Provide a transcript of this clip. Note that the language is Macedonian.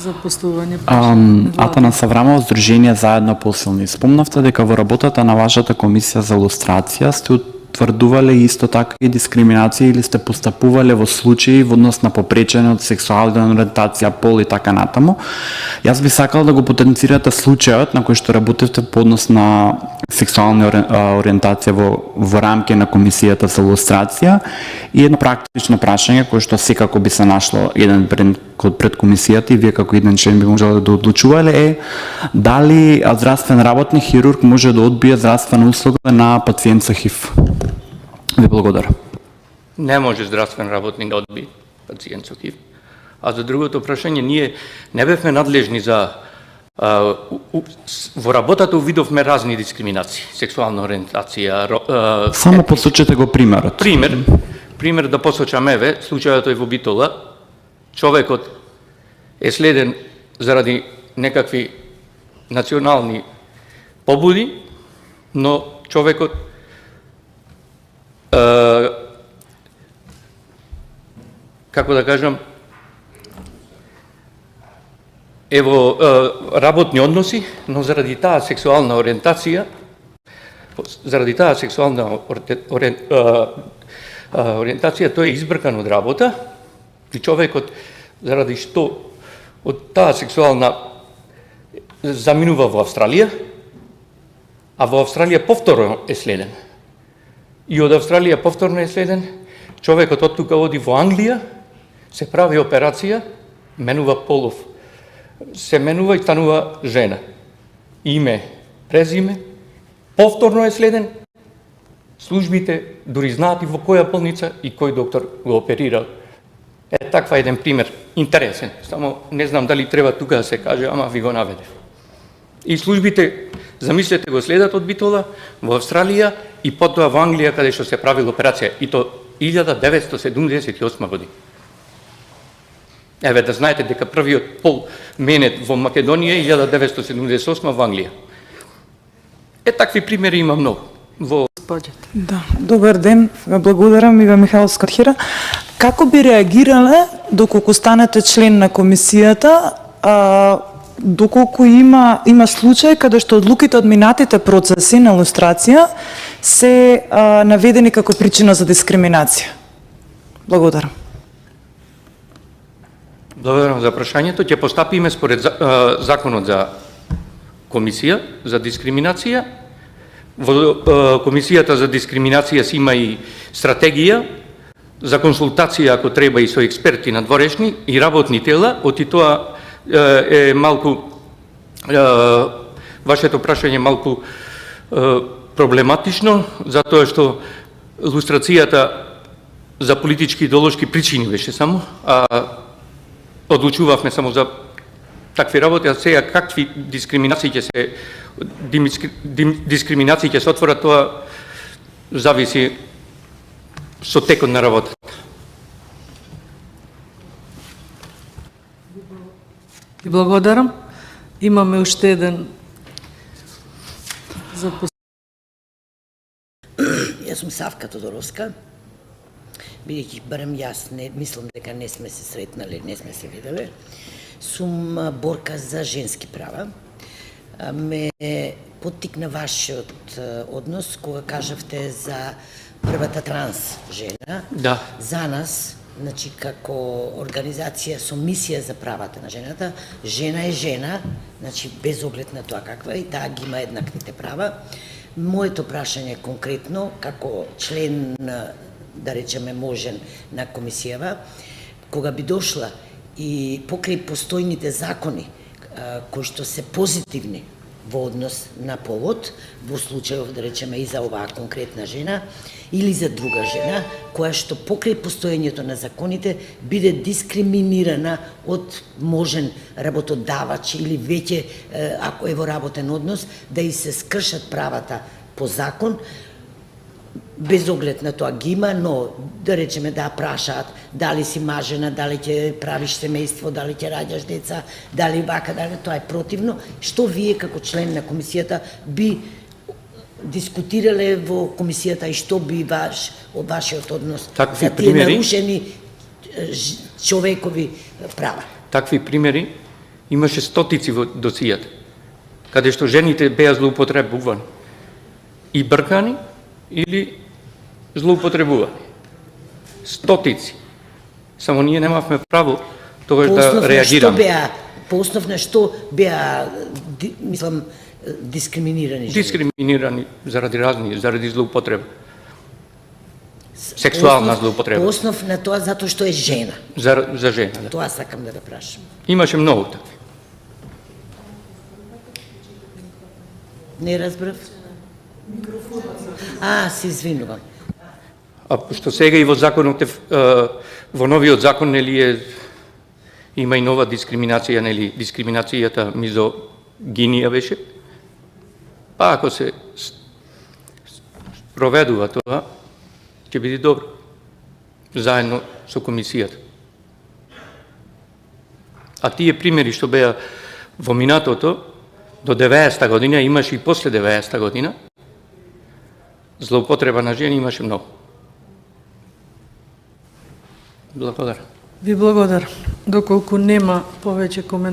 за постојување Атанас Аврамов, Здружение Заедно посилни. Спомнавте дека во работата на вашата комисија за лустрација сте утврдувале исто така и дискриминација или сте постапувале во случаи во однос на попречење од сексуална ориентација, пол и така натаму. Јас би сакал да го потенцирате случајот на кој што работевте по однос на сексуална ориентација во рамки на комисијата за лустрација и едно практично прашање кое што секако би се нашло еден пред комисијата и вие како еден член би можеле да одлучувале е дали здравствен работник хирург може да одбие здравствена услуга на пациент со ХИВ. Ви благодарам. Не може здравствен работник да одбие пациент со ХИВ. А за другото прашање, ние не бевме надлежни за во работата увидовме разни дискриминации, сексуална ориентација. Само посочете го примерот. Пример да посочам еве, случајот е во Битола. Човекот е следен заради некакви национални побуди, но човекот како да кажам, ево работни односи, но заради таа сексуална ориентација, тој е избркан од работа и човекот заради што од таа сексуална заминува во Австралија, а во Австралија повторно е следен. И од Австралија повторно е следен, човекот од тука оди во Англија, се прави операција, менува полов, се менува и станува жена. Име, презиме, повторно е следен, службите дури знаат и во која болница и кој доктор го оперирал. Е таква еден пример, интересен, само не знам дали треба тука да се каже, ама ви го наведев. И службите, замислете, го следат од Битола во Австралија и потоа во Англија каде што се правила операција, и то 1978 година. Еве да знаете дека првиот пол менет во Македонија 1978 во Англија. Е такви примери има многу. Да, добар ден, благодарам Ива Михаил Скотхира. Како би реагирале доколку станете член на комисијата, доколку има случај каде што одлуките од минатите процеси на лустрација се наведени како причина за дискриминација? Благодарам. Благодарам за прашањето. Ќе постапиме според законот за комисија за дискриминација. Во комисијата за дискриминација си има и стратегија за консултација ако треба и со експерти надворешни и работни тела. Оти тоа е малку вашето прашање малку проблематично, затоа што лустрацијата за политички идеолошки причини беше само, одлучувавме само за такви работи, а сега какви дискриминации ќе се отворат, тоа зависи со текот на работата. Ви благодарам. Имаме уште еден Јас сум Савка Тодоровска, бидејќи барем јас мислам дека не сме се сретнале, не сме се виделе. Сум борка за женски права. Ме поттикна вашиот однос кога кажавте за првата транс жена. Да. За нас, значи како организација со мисија за правата на жената, жена е жена, значи без оглед на тоа каква и таа ги има еднаквите права. Моето прашање конкретно, како член, да речеме, можен на комисијава, кога би дошла и покрај постојните закони, кои што се позитивни во однос на полот, во случајов, да речеме, и за оваа конкретна жена, или за друга жена, која што покрај постоењето на законите биде дискриминирана од можен работодавач или веќе, ако е во работен однос, да и се скршат правата по закон, без оглед на тоа ги има, но да речеме да прашаат дали си мажена, дали ќе правиш семејство, дали ќе раѓаш деца, дали вака, дали тоа е противно. Што вие како член на комисијата би дискутирале во комисијата и што би вашиот однос за тие нарушени човекови права? Такви примери Имаше стотици во досијата, каде што жените беа злоупотребувани и бркани или злоупотребувани. Стотици. Само ние немавме право тогаш да реагираме. По основ на што беа, мислам, дискриминирани жени? Дискриминирани заради злоупотреба. Сексуална злоупотреба. По основ на тоа затоа што е жена. За жена, да. Тоа сакам да прашам. Имаше многу такви. Не разбрав? Се извинувам. А што сега и во законот во новиот закон има и нова дискриминација, дискриминацијата мизогинија беше. Па ако се проведува тоа, ќе биде добро. Заедно со комисијата. А тие примери што беа во минатото, до 90-та година, имаше и после 90-та година, злоупотреба на жени имаше многу. Благодарам. Ви благодарам. Доколку нема повеќе коментари,